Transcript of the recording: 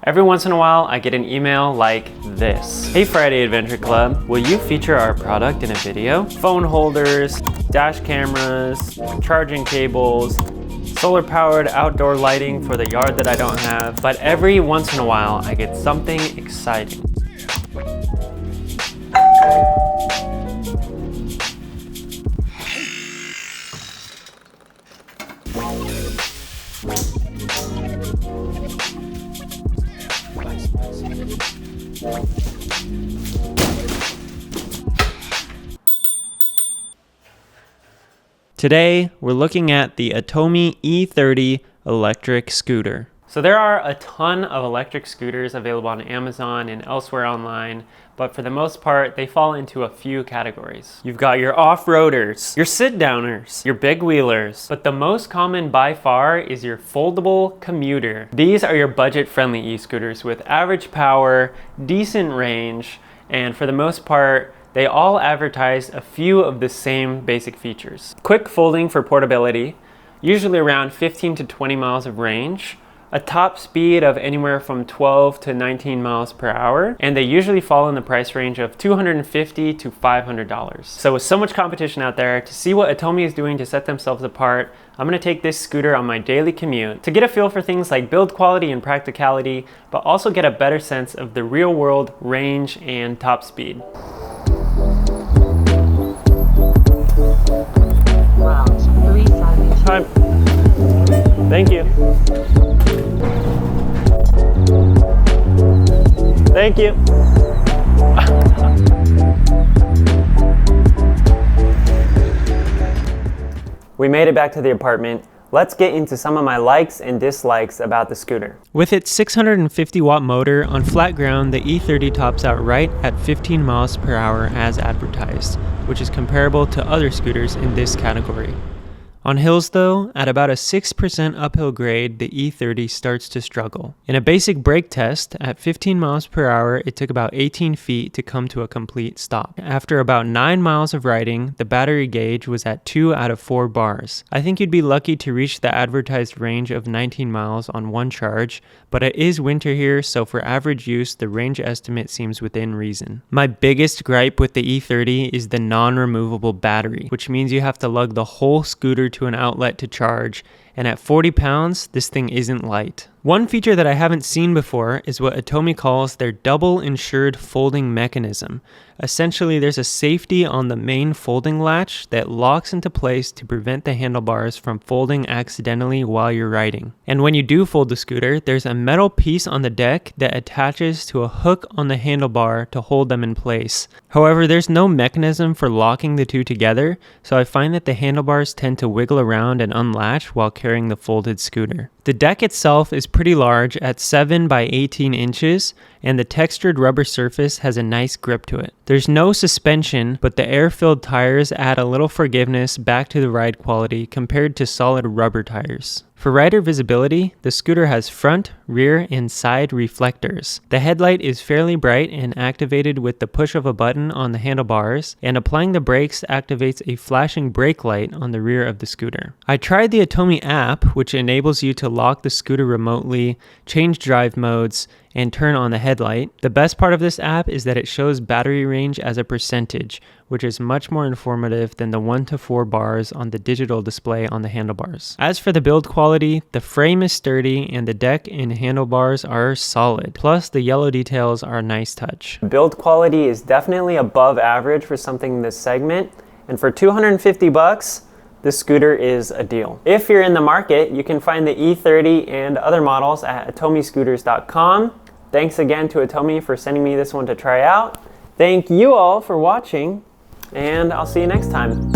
Every once in a while, I get an email like this. Hey Friday Adventure Club, will you feature our product in a video? Phone holders, dash cameras, charging cables, solar powered outdoor lighting for the yard that I don't have. But every once in a while, I get something exciting. Today, we're looking at the Atomi E30 electric scooter. So there are a ton of electric scooters available on Amazon and elsewhere online, but for the most part, they fall into a few categories. You've got your off-roaders, your sit-downers, your big wheelers, but the most common by far is your foldable commuter. These are your budget-friendly e-scooters with average power, decent range, and for the most part, they all advertise a few of the same basic features. Quick folding for portability, usually around 15 to 20 miles of range, a top speed of anywhere from 12 to 19 miles per hour, and they usually fall in the price range of $250 to $500. So with so much competition out there, to see what Atomi is doing to set themselves apart, I'm gonna take this scooter on my daily commute to get a feel for things like build quality and practicality, but also get a better sense of the real world range and top speed. Time. Thank you. Thank you. We made it back to the apartment. Let's get into some of my likes and dislikes about the scooter. With its 650 watt motor on flat ground, the E30 tops out right at 15 miles per hour as advertised, which is comparable to other scooters in this category. On hills though, at about a 6% uphill grade, the E30 starts to struggle. In a basic brake test, at 15 miles per hour, it took about 18 feet to come to a complete stop. After about 9 miles of riding, the battery gauge was at 2 out of 4 bars. I think you'd be lucky to reach the advertised range of 19 miles on one charge, but it is winter here, so for average use, the range estimate seems within reason. My biggest gripe with the E30 is the non-removable battery, which means you have to lug the whole scooter to an outlet to charge, and at 40 pounds, this thing isn't light. One feature that I haven't seen before is what Atomi calls their double insured folding mechanism. Essentially, there's a safety on the main folding latch that locks into place to prevent the handlebars from folding accidentally while you're riding. And when you do fold the scooter, there's a metal piece on the deck that attaches to a hook on the handlebar to hold them in place. However, there's no mechanism for locking the two together, so I find that the handlebars tend to wiggle around and unlatch while carrying the folded scooter. The deck itself is pretty large at 7 by 18 inches, and the textured rubber surface has a nice grip to it. There's no suspension, but the air-filled tires add a little forgiveness back to the ride quality compared to solid rubber tires. For rider visibility, the scooter has front, rear, and side reflectors. The headlight is fairly bright and activated with the push of a button on the handlebars, and applying the brakes activates a flashing brake light on the rear of the scooter. I tried the Atomi app, which enables you to lock the scooter remotely, change drive modes, and turn on the headlight. The best part of this app is that it shows battery range as a percentage, which is much more informative than the 1 to 4 bars on the digital display on the handlebars. As for the build quality, the frame is sturdy and the deck and handlebars are solid. Plus, the yellow details are a nice touch. Build quality is definitely above average for something in this segment, and for 250 bucks, this scooter is a deal. If you're in the market, you can find the E30 and other models at atomiscooters.com. Thanks again to Atomi for sending me this one to try out. Thank you all for watching, and I'll see you next time.